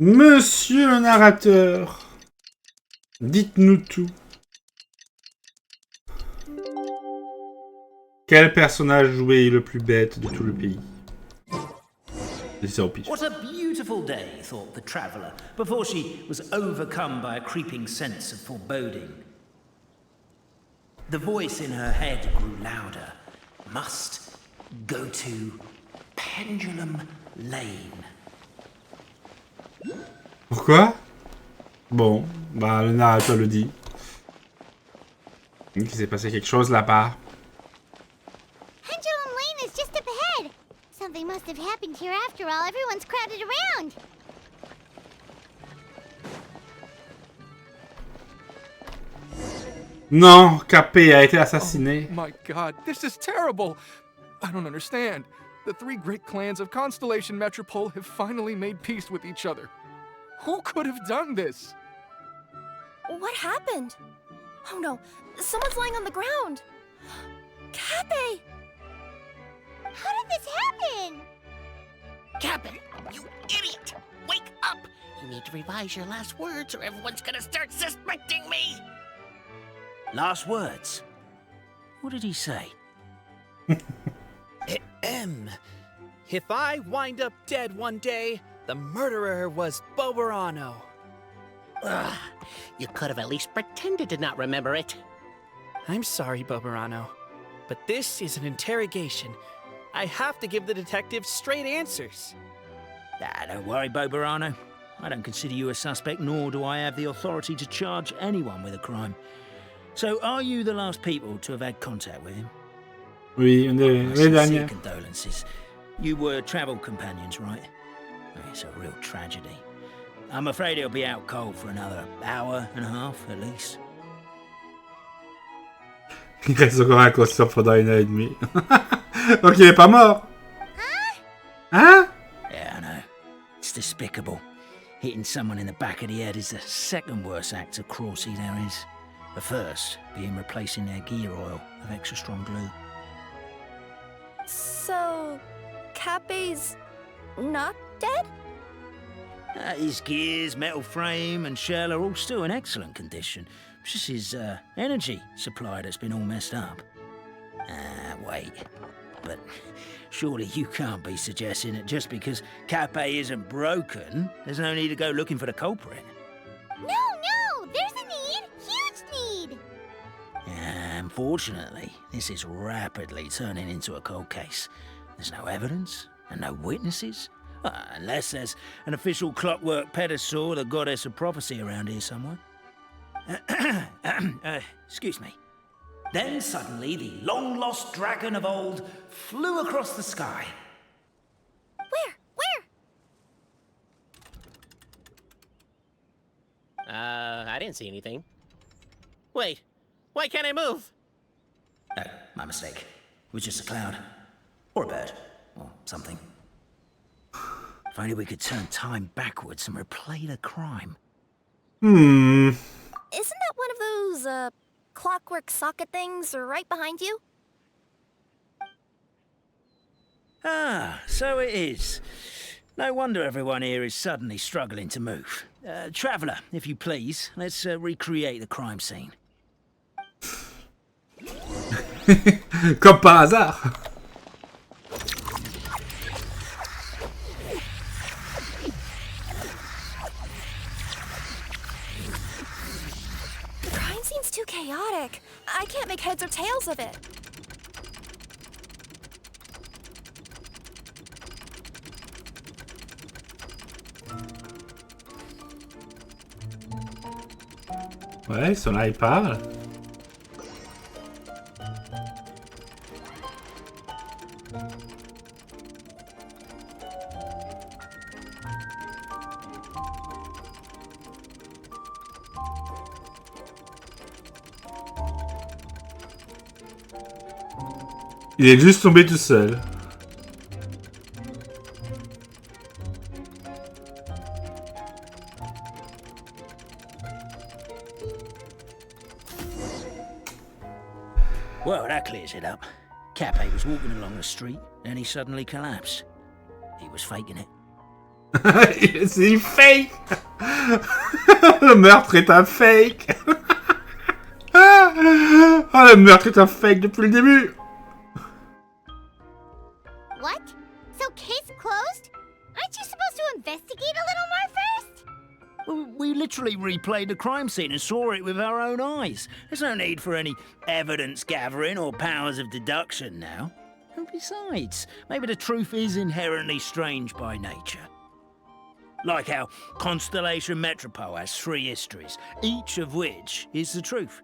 Monsieur le narrateur, dites-nous tout. Quel personnage joué est le plus bête de tout le pays? What a beautiful day, thought the traveller, before she was overcome by a creeping sense of foreboding. The voice in her head grew louder. Must go to Pendulum Lane. Pourquoi? Bon, bah le narrateur le dit. Il s'est passé quelque chose là-bas. Pendulum Lane is just up ahead. Something must have happened here after all. Everyone's crowded around. Non, Cappet a été assassiné. Oh my god, this is terrible! I don't understand. The three great clans of Constellation Metropole have finally made peace with each other. Who could have done this? What happened? Oh no, someone's lying on the ground. Cappet! How did this happen? Cappet, you idiot! Wake up! You need to revise your last words or everyone's gonna start suspecting me! Last words? What did he say? If I wind up dead one day, the murderer was Boborano. Ugh, you could have at least pretended to not remember it. I'm sorry, Boborano, but this is an interrogation. I have to give the detectives straight answers. Don't worry, Boborano. I don't consider you a suspect, nor do I have the authority to charge anyone with a crime. So, are you the last people to have had contact with him? Oui, on est les derniers. Condolences. You were travel companions, right? It's a real tragedy. I'm afraid he'll be out cold for another hour and a half, at least. Il reste encore inconscient pendant 1 heure et demie. Donc il est pas mort. Hein? Yeah, I know. It's despicable. Hitting someone in the back of the head is the second worst act of cruelty there is. The first being replacing their gear oil with extra strong glue. So, Cappet's not dead? His gears, metal frame and shell are all still in excellent condition. It's just his energy supply that's been all messed up. Wait. But surely you can't be suggesting that just because Cappet isn't broken, there's no need to go looking for the culprit. No, there's a need. Huge need. Unfortunately, this is rapidly turning into a cold case. There's no evidence and no witnesses. Unless there's an official clockwork pedestal or the goddess of prophecy around here somewhere. Excuse me. Then suddenly the long-lost dragon of old flew across the sky. Where? I didn't see anything. Wait, why can't I move? Oh, my mistake. It was just a cloud. Or a bird. Or something. If only we could turn time backwards and replay the crime. Isn't that one of those, clockwork socket things right behind you? So it is. No wonder everyone here is suddenly struggling to move. Traveller, if you please, let's recreate the crime scene. Comme par hasard. The crime scene's too chaotic. I can't make heads or tails of it. Ouais, ils sont là, ils parlent. Il est juste tombé tout seul. Well, that clears it up. Cappet was walking along the street, and he suddenly collapsed. He was faking it. C'est du fake. Le meurtre est un fake. Oh, le meurtre est un fake depuis le début. What? So case closed? Aren't you supposed to investigate a little more first? We literally replayed the crime scene and saw it with our own eyes. There's no need for any evidence gathering or powers of deduction now. And besides, maybe the truth is inherently strange by nature. Like how Constellation Metropole has 3 histories, each of which is the truth.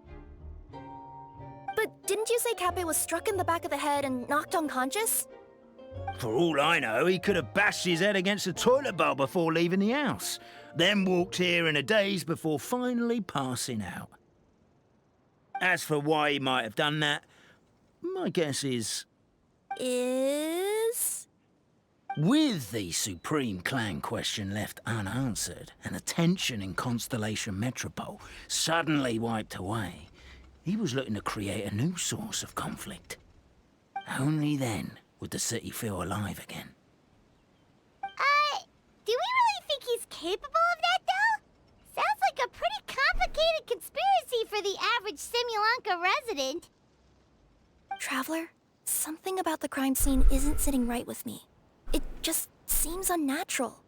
But didn't you say Cappet was struck in the back of the head and knocked unconscious? For all I know, he could have bashed his head against a toilet bowl before leaving the house, then walked here in a daze before finally passing out. As for why he might have done that, my guess is... With the Supreme Clan question left unanswered, and the tension in Constellation Metropole suddenly wiped away, he was looking to create a new source of conflict. Only then would the city feel alive again. Do we really think he's capable of that, though? Sounds like a pretty complicated conspiracy for the average Simulanka resident. Traveler, something about the crime scene isn't sitting right with me. It just seems unnatural.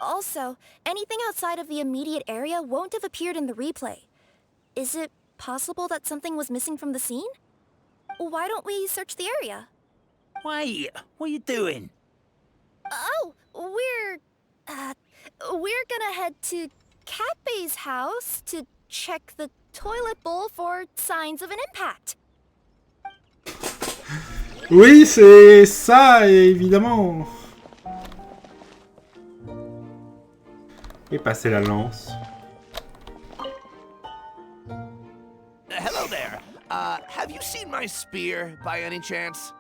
Also, anything outside of the immediate area won't have appeared in the replay. Is it possible that something was missing from the scene? Why don't we search the area? Wait, what are you doing? Oh, we're gonna head to Cappet's house to check the toilet bowl for signs of an impact. Oui, c'est ça, évidemment. Et passer la lance. Hello there. Have you seen my spear by any chance?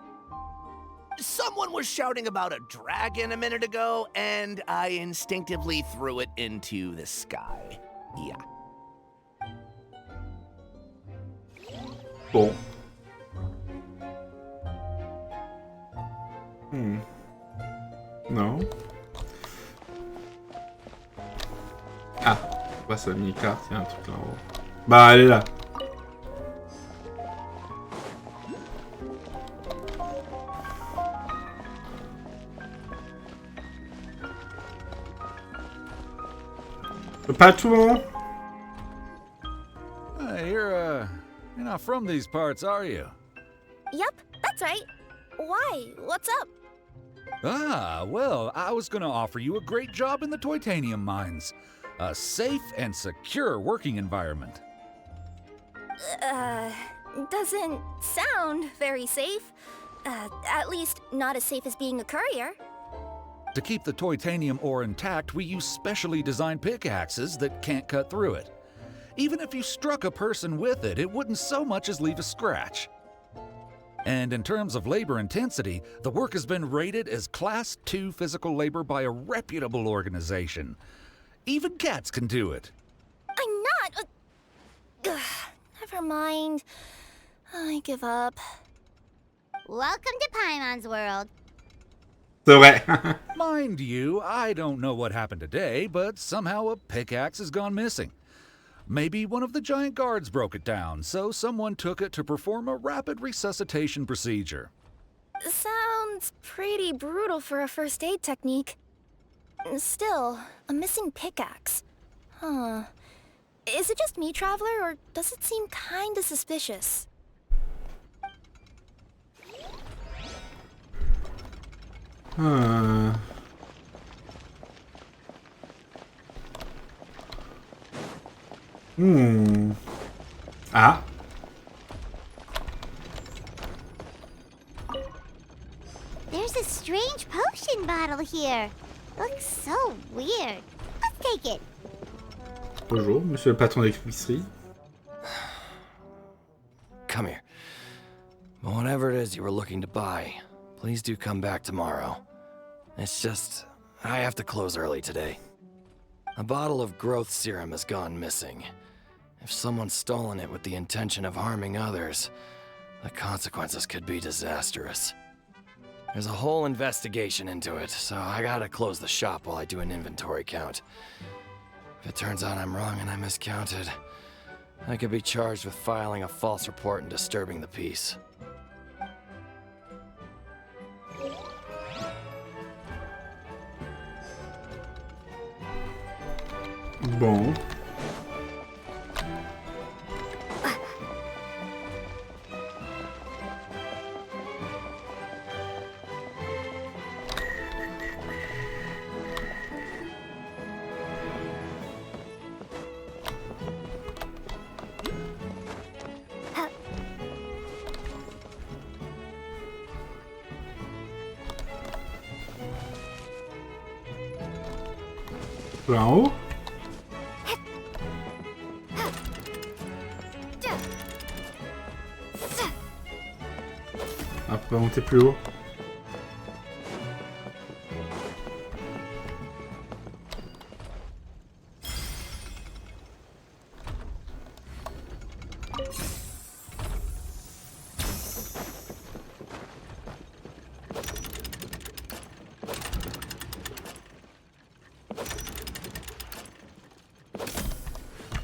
Someone was shouting about a dragon a minute ago, and I instinctively threw it into the sky. Yeah. Bon. Non. Ah, on passe à la mini-carte, il y a un truc là en haut. Bah, elle est là. Pas tout. You're not from these parts, are you? Yep, that's right. Why? What's up? Ah, well, I was gonna offer you a great job in the Titanium mines. A safe and secure working environment. Doesn't sound very safe. At least not as safe as being a courier. To keep the titanium ore intact, we use specially designed pickaxes that can't cut through it. Even if you struck a person with it, it wouldn't so much as leave a scratch. And in terms of labor intensity, the work has been rated as Class 2 physical labor by a reputable organization. Even cats can do it. I'm not... never mind. I give up. Welcome to Paimon's world. C'est vrai. Mind you, I don't know what happened today, but somehow a pickaxe has gone missing. Maybe one of the giant guards broke it down, so someone took it to perform a rapid resuscitation procedure. Sounds pretty brutal for a first aid technique. Still, a missing pickaxe. Huh. Is it just me, Traveler, or does it seem kinda suspicious? Ah. There's a strange potion bottle here. Looks so weird. Let's take it. Bonjour, monsieur le patron d'épicerie. Come here. Whatever it is you were looking to buy, please do come back tomorrow. It's just, I have to close early today. A bottle of growth serum has gone missing. If someone's stolen it with the intention of harming others, the consequences could be disastrous. There's a whole investigation into it, so I gotta close the shop while I do an inventory count. If it turns out I'm wrong and I miscounted, I could be charged with filing a false report and disturbing the peace. Bon. En haut. Ah, on peut monter plus haut.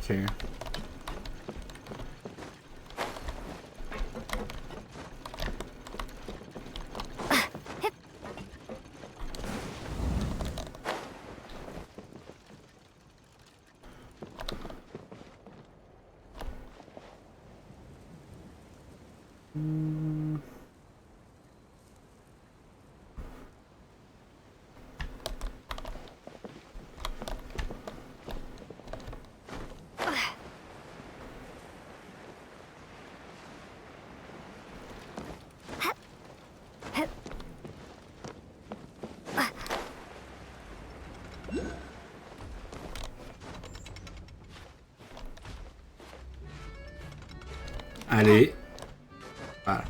Ok. Allez. Voilà.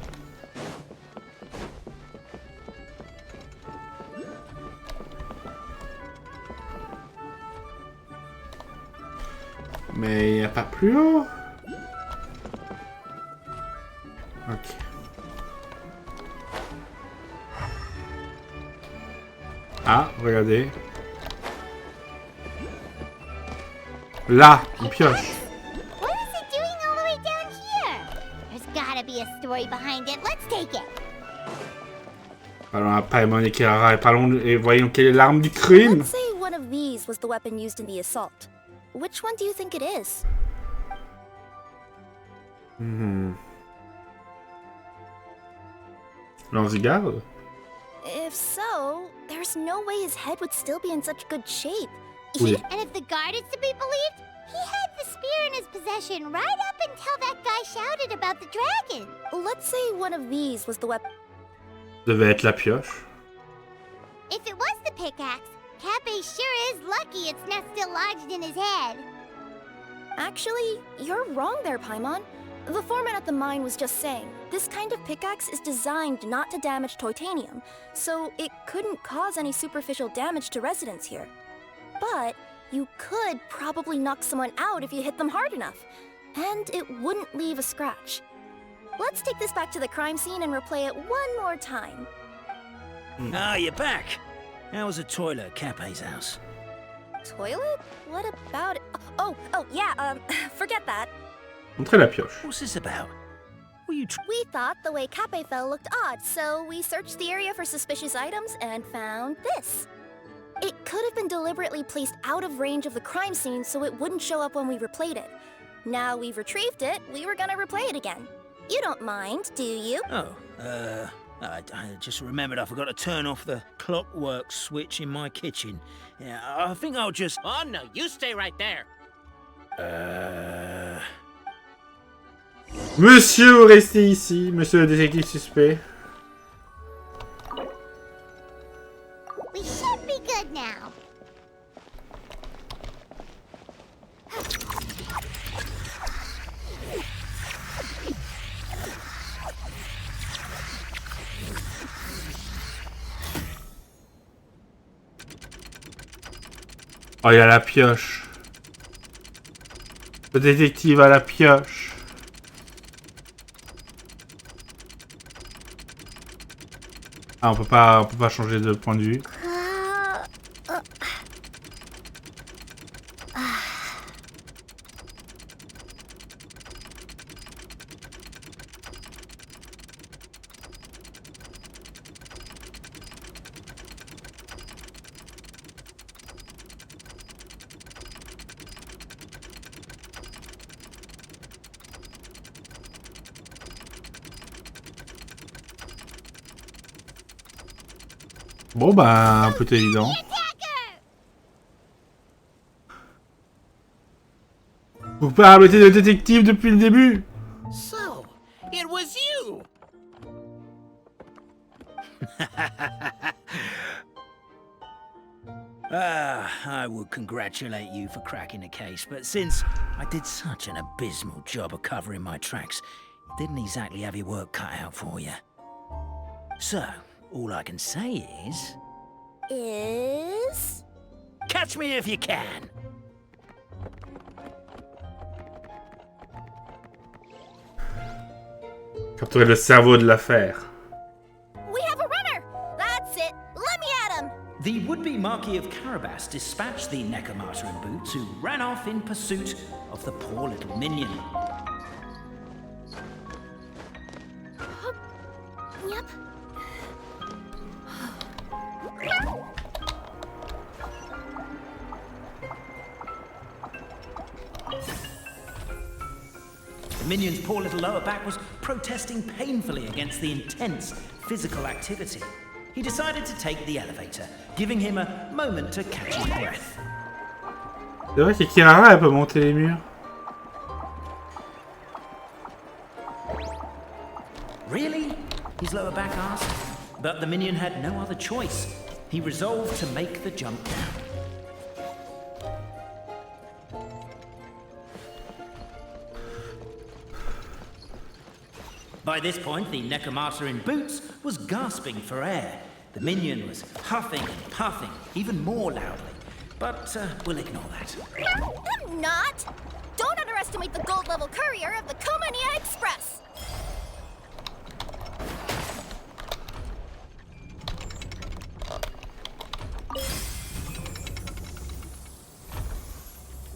Mais il n'y a pas plus haut. Ok. Ah, regardez. Là, une pioche. What is it doing all the way down here? There's gotta be a story behind it. Let's take it. Allons à Paimon et Kirara et parlons et voyons quelle est l'arme du crime. Let's say one of these was the weapon used in the assault. Which one do you think it is? Lance-garde? If so, there's no way his head would still be in such good shape. Oui. And if the guard is to be believed, he had the spear in his possession right up until that guy shouted about the dragon. Let's say one of these was the weapon. Devait être la pioche. If it was the pickaxe, Cappet sure is lucky it's not still lodged in his head. Actually, you're wrong there, Paimon. The foreman at the mine was just saying, this kind of pickaxe is designed not to damage titanium, so it couldn't cause any superficial damage to residents here. But you could probably knock someone out if you hit them hard enough, and it wouldn't leave a scratch. Let's take this back to the crime scene and replay it one more time. Ah, you're back. How was the toilet at Cappet's house? Toilet? What about it? Oh, yeah, forget that. Montrez la pioche. What's this about? Were you We thought the way Cappet fell looked odd, so we searched the area for suspicious items and found this. It could have been deliberately placed out of range of the crime scene so it wouldn't show up when we replayed it. Now we've retrieved it, we were gonna replay it again. You don't mind, do you? Oh, I just remembered I forgot to turn off the clockwork switch in my kitchen. Yeah, I think I'll just... Oh no, you stay right there. Monsieur, restez ici, monsieur le détective suspect. We should be good now. Oh, il y a la pioche. Le détective a la pioche. Ah, on peut pas changer de point de vue. Bon bah, plutôt évident. Vous parlez de détective depuis le début. So, it was you! I would congratulate you for cracking the case, but since I did such an abysmal job of covering my tracks, it didn't exactly have your work cut out for you. So, all I can say is... Catch me if you can! Capturer le cerveau de l'affaire. We have a runner! That's it! Let me at him! The would-be Marquis of Carabas dispatched the Necromancer in boots, who ran off in pursuit of the poor little minion. Yep. The minion's poor little lower back was protesting painfully against the intense physical activity. He decided to take the elevator, giving him a moment to catch his breath. C'est vrai que Kirara, elle peut monter les murs. Really? His lower back asked. But the minion had no other choice. He resolved to make the jump down. By this point, the Necromancer in boots was gasping for air. The minion was huffing and puffing, even more loudly. But we'll ignore that. I'm not! Don't underestimate the gold-level courier of the Komania Express!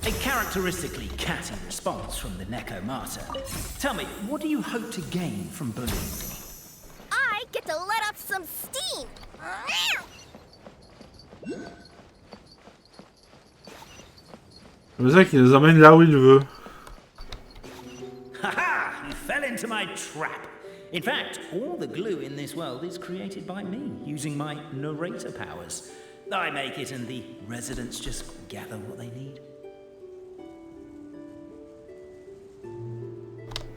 A characteristically catty response from the Necromancer. Tell me, what do you hope to gain from bullying me? I get to let off some steam! C'est ça qui nous emmène là où il veut. Haha! You fell into my trap. In fact, all the glue in this world is created by me, using my narrator powers. I make it and the residents just gather what they need.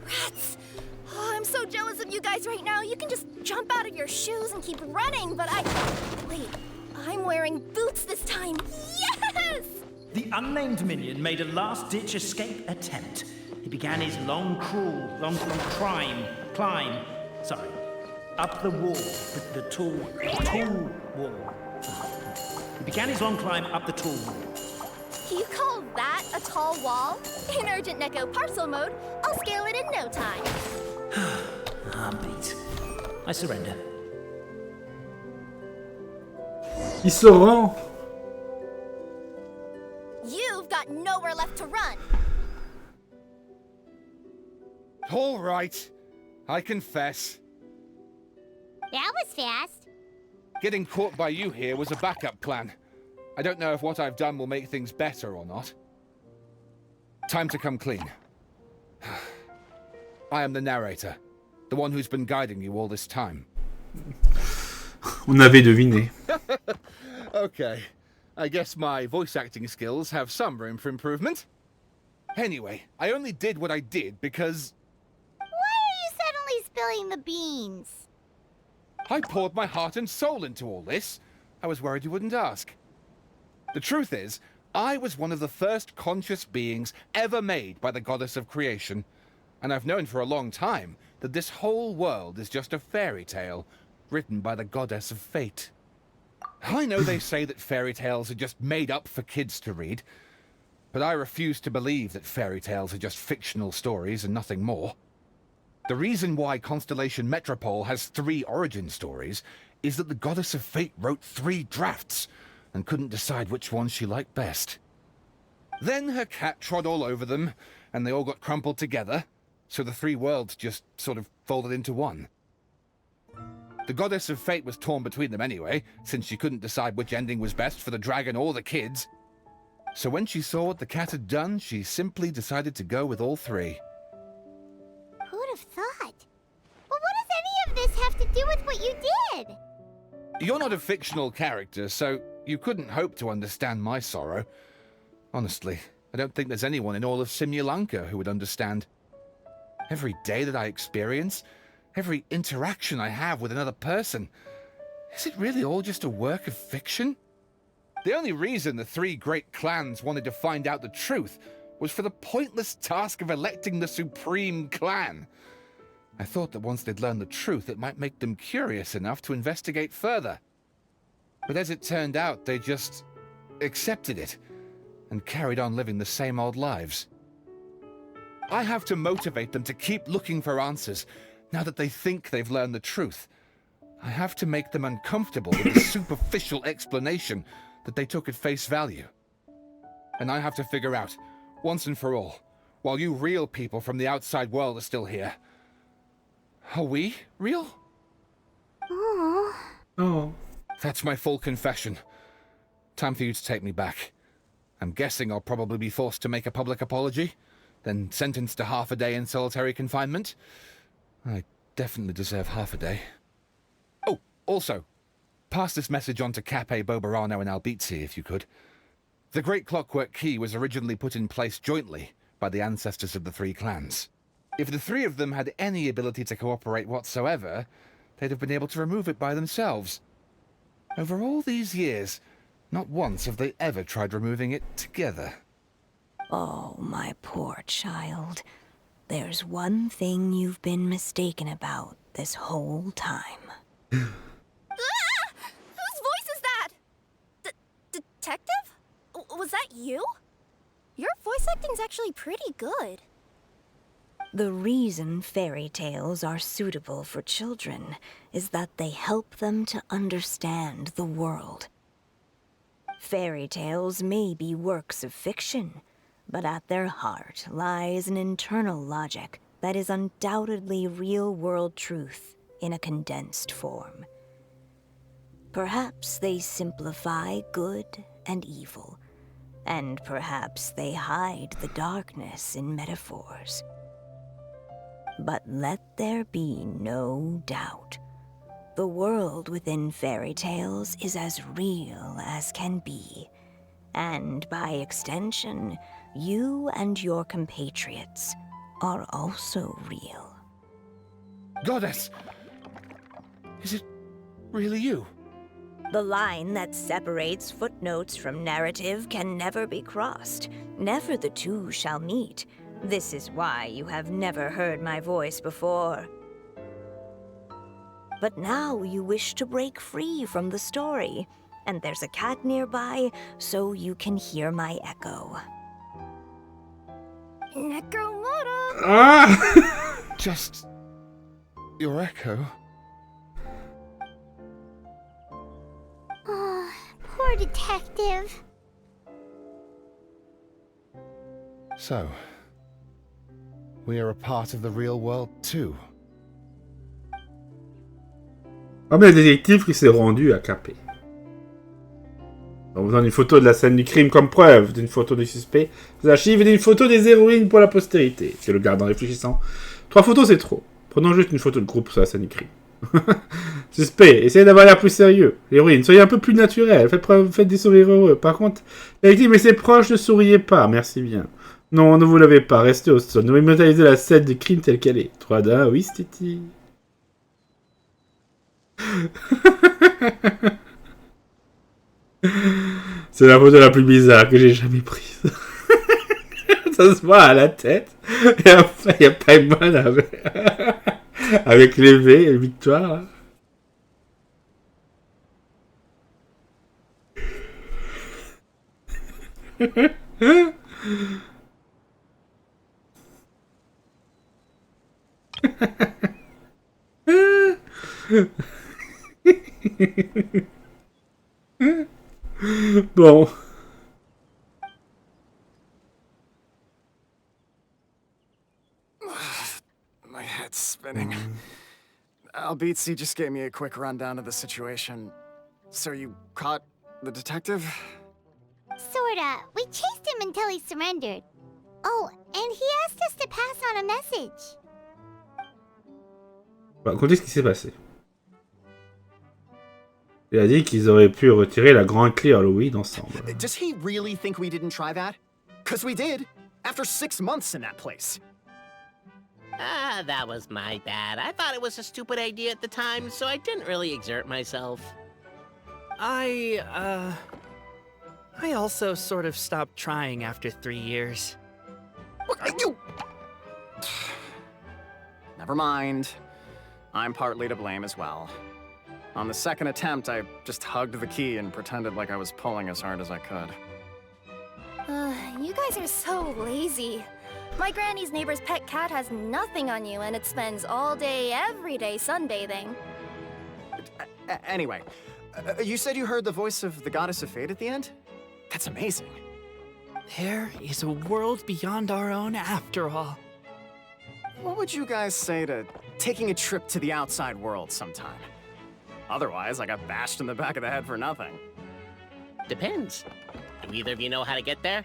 Rats! Oh, I'm so jealous of you guys right now. You can just jump out of your shoes and keep running, but Wait, I'm wearing boots this time. Yes! The unnamed minion made a last-ditch escape attempt. He began his long climb, up the wall, the tall wall. He began his long climb up the tall wall. You call that a tall wall? In urgent Neko parcel mode, I'll scale it in no time. I'm beat. I surrender. Il se rend. You've got nowhere left to run. All right. I confess. That was fast. Getting caught by you here was a backup plan. I don't know if what I've done will make things better or not. Time to come clean. I am the narrator, the one who's been guiding you all this time. On avait deviné. Okay, I guess my voice acting skills have some room for improvement. Anyway, I only did what I did because... Why are you suddenly spilling the beans? I poured my heart and soul into all this. I was worried you wouldn't ask. The truth is, I was one of the first conscious beings ever made by the goddess of creation, and I've known for a long time that this whole world is just a fairy tale written by the goddess of fate. I know they say that fairy tales are just made up for kids to read, but I refuse to believe that fairy tales are just fictional stories and nothing more. The reason why Constellation Metropole has 3 origin stories is that the Goddess of Fate wrote 3 drafts and couldn't decide which one she liked best. Then her cat trod all over them, and they all got crumpled together, so the 3 worlds just sort of folded into one. The Goddess of Fate was torn between them anyway, since she couldn't decide which ending was best for the dragon or the kids. So when she saw what the cat had done, she simply decided to go with all 3. Who'd have thought? But what does any of this have to do with what you did? You're not a fictional character, so you couldn't hope to understand my sorrow. Honestly, I don't think there's anyone in all of Simulanka who would understand. Every day that I experience, every interaction I have with another person, is it really all just a work of fiction? The only reason the 3 great clans wanted to find out the truth was for the pointless task of electing the supreme clan. I thought that once they'd learned the truth, it might make them curious enough to investigate further. But as it turned out, they just accepted it and carried on living the same old lives. I have to motivate them to keep looking for answers now that they think they've learned the truth. I have to make them uncomfortable with the superficial explanation that they took at face value. And I have to figure out, once and for all, while you real people from the outside world are still here, are we real? Oh. That's my full confession. Time for you to take me back. I'm guessing I'll probably be forced to make a public apology, then sentenced to half a day in solitary confinement. I definitely deserve half a day. Oh, also, pass this message on to Cappet, Boborano, and Albizzi, if you could. The Great Clockwork Key was originally put in place jointly by the ancestors of the 3 clans. If the 3 of them had any ability to cooperate whatsoever, they'd have been able to remove it by themselves. Over all these years, not once have they ever tried removing it together. Oh, my poor child. There's one thing you've been mistaken about this whole time. Whose voice is that? Detective? Was that you? Your voice acting's actually pretty good. The reason fairy tales are suitable for children is that they help them to understand the world. Fairy tales may be works of fiction, but at their heart lies an internal logic that is undoubtedly real-world truth in a condensed form. Perhaps they simplify good and evil, and perhaps they hide the darkness in metaphors. But let there be no doubt. The world within fairy tales is as real as can be. And by extension, you and your compatriots are also real. Goddess! Is it really you? The line that separates footnotes from narrative can never be crossed. Never the two shall meet. This is why you have never heard my voice before. But now you wish to break free from the story, and there's a cat nearby, so you can hear my echo. Necromortal! Ah! Just your echo? Oh, poor detective. So, we are a part of the real world too. Ah, mais le détective qui s'est rendu à Cappet. On vous donne une photo de la scène du crime comme preuve, d'une photo du suspect, des archives et d'une photo des héroïnes pour la postérité. C'est le garde en réfléchissant. 3 photos, c'est trop. Prenons juste une photo de groupe sur la scène du crime. Suspect, essayez d'avoir l'air plus sérieux. L'héroïne, soyez un peu plus naturel. Faites des sourires heureux. Par contre, la victime et ses proches, ne souriez pas. Merci bien. Non, ne vous lavez pas. Restez au sol. Nous immortalisez la scène du crime telle qu'elle est. 3D, oui, Stiti. C'est la photo la plus bizarre que j'ai jamais prise. Ça se voit à la tête. Et après, il y a Paimon avec les V et Victoire. Bon. My head's spinning. Albizzi just gave me a quick rundown of the situation. So you caught the detective? Sorta. We chased him until he surrendered. Oh, and he asked us to pass on a message. Bah, racontez ce qui s'est passé. Il a dit qu'ils auraient pu retirer la grande clé Halloween ensemble. Does he really think we didn't try that? 'Cause we did. After 6 months in that place. Ah, that was my bad. I thought it was a stupid idea at the time, so I didn't really exert myself. I also sort of stopped trying after 3 years. You... Never mind. I'm partly to blame as well. On the second attempt, I just hugged the key and pretended like I was pulling as hard as I could. You guys are so lazy. My granny's neighbor's pet cat has nothing on you, and it spends all day, every day sunbathing. Anyway, you said you heard the voice of the goddess of fate at the end? That's amazing. There is a world beyond our own after all. What would you guys say to taking a trip to the outside world sometime? Otherwise, I got bashed in the back of the head for nothing. Depends. Do either of you know how to get there?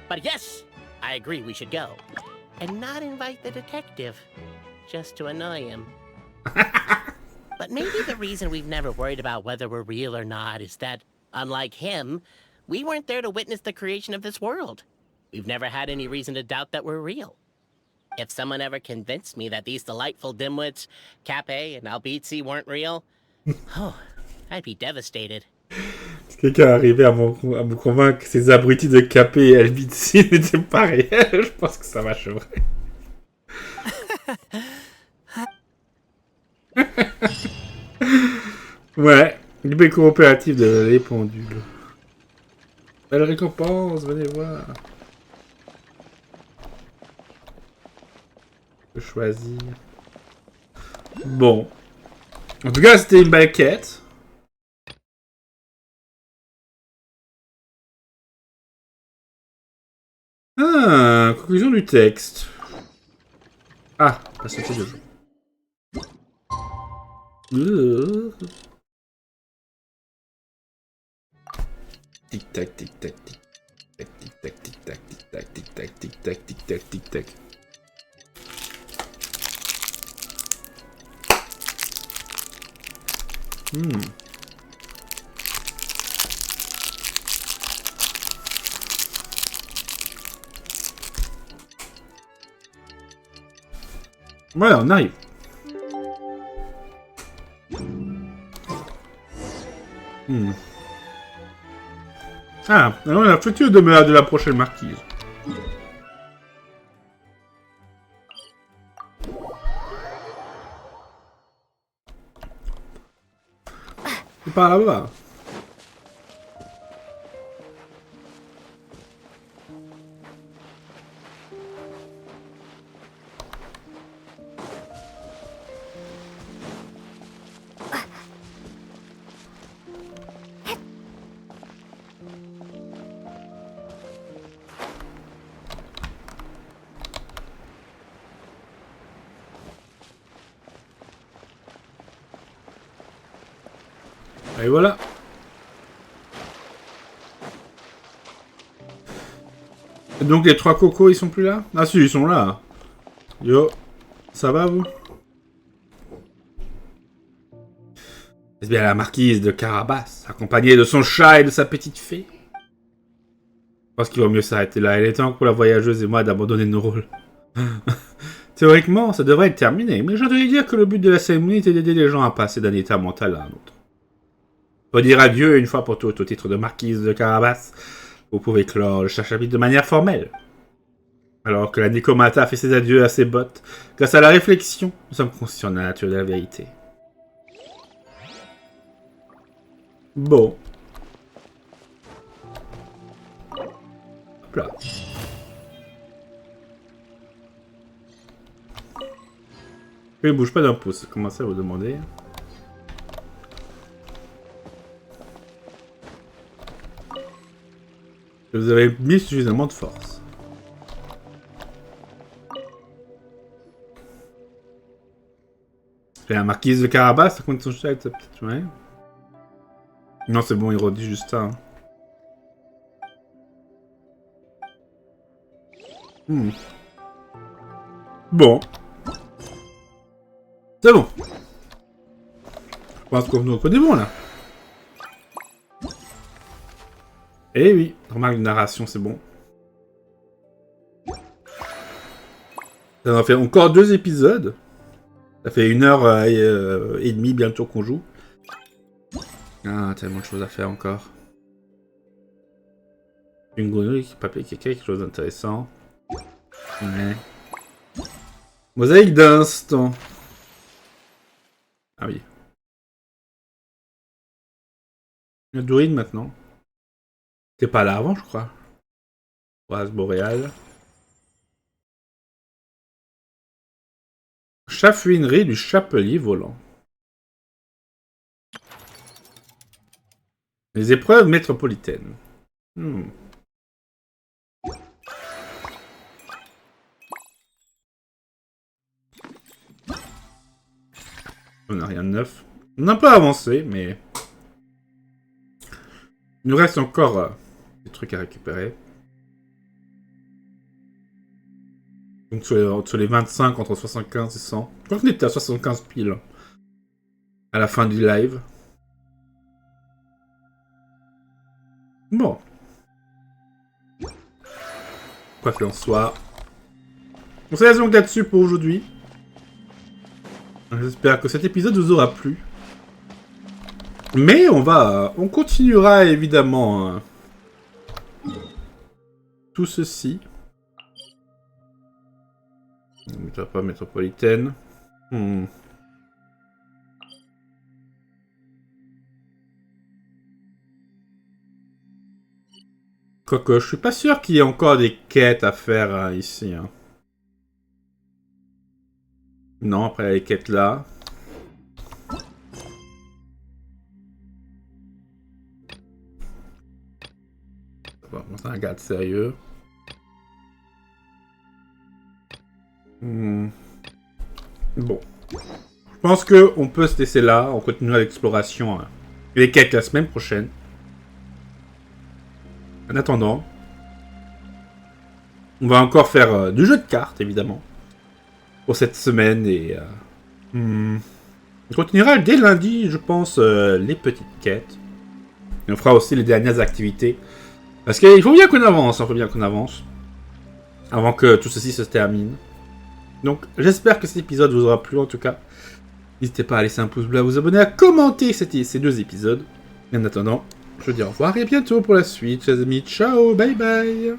But yes, I agree we should go. And not invite the detective, just to annoy him. But maybe the reason we've never worried about whether we're real or not is that, unlike him, we weren't there to witness the creation of this world. We've never had any reason to doubt that we're real. If someone ever convinced me that these delightful dimwits, Cappet and Albizzi, weren't real, oh, I'd be devastated. Si quelqu'un arrivait à me convaincre que ces abrutis de Cappet et Albizzi n'étaient pas réels, je pense que ça m'achèverait. Ouais, l'IB coopérative de les pendules. Belle récompense, venez voir. Je choisis. Bon. En tout cas, c'était une belle quête. Ah, conclusion du texte. Ah, la santé de jeu. Tic tac, tic tac, tic tac, tic tac, tic tac, tic tac, tic tac, tic tac, tic tac, tic tac. Voilà, on arrive. Ah, alors la future demeure de la prochaine marquise. C'est par là-bas. Et voilà. Et donc les 3 cocos, ils sont plus là? Ah si, ils sont là. Yo, ça va vous? C'est bien la marquise de Carabas, accompagnée de son chat et de sa petite fée. Je pense qu'il vaut mieux s'arrêter là. Il est temps pour la voyageuse et moi d'abandonner nos rôles. Théoriquement, ça devrait être terminé, mais j'entendais dire que le but de la cérémonie était d'aider les gens à passer d'un état mental à un autre. Pour dire adieu une fois pour toutes au titre de marquise de Carabas, vous pouvez clore le chapitre de manière formelle. Alors que la Nicomata fait ses adieux à ses bottes, grâce à la réflexion, nous sommes conscients de la nature de la vérité. Bon. Hop là. Il bouge pas d'un pouce, commencez à vous demander. Vous avez mis suffisamment de force. Et la marquise de Carabas, ça compte son chat, ça peut-être, ouais. Non, c'est bon, il redit juste ça. Hein. Bon. C'est bon. Je pense qu'on est bon, là. Eh oui, remarque de narration, c'est bon. Ça en fait encore 2 épisodes. Ça fait 1h30 bientôt qu'on joue. Ah, tellement de choses à faire encore. Une grenouille, papier, quelque chose d'intéressant. Ouais. Mosaïque d'instant. Ah oui. Il y a Dorine maintenant. T'es pas là avant, je crois. Oise boréale. Chafouinerie du chapelier volant. Les épreuves métropolitaines. On n'a rien de neuf. On a un peu avancé, mais... Il nous reste encore des trucs à récupérer. Donc sur les 25, entre 75 et 100. Je crois qu'on était à 75 piles. À la fin du live. Bon. Quoi qu'il en soit. On se laisse donc là-dessus pour aujourd'hui. J'espère que cet épisode vous aura plu. Mais on continuera évidemment tout ceci. Pas métropolitaine. Quoique, je suis pas sûr qu'il y ait encore des quêtes à faire ici. Hein. Non, après les quêtes là. Bon, c'est un gars de sérieux. Bon. Je pense qu'on peut se laisser là. On continue l'exploration et les quêtes la semaine prochaine. En attendant, on va encore faire du jeu de cartes, évidemment, pour cette semaine. Et on continuera dès lundi, je pense, les petites quêtes. Et on fera aussi les dernières activités. Parce qu'il faut bien qu'on avance, avant que tout ceci se termine. Donc, j'espère que cet épisode vous aura plu, en tout cas. N'hésitez pas à laisser un pouce bleu, à vous abonner, à commenter ces 2 épisodes. Et en attendant, je vous dis au revoir et à bientôt pour la suite, chers amis. Ciao, bye bye.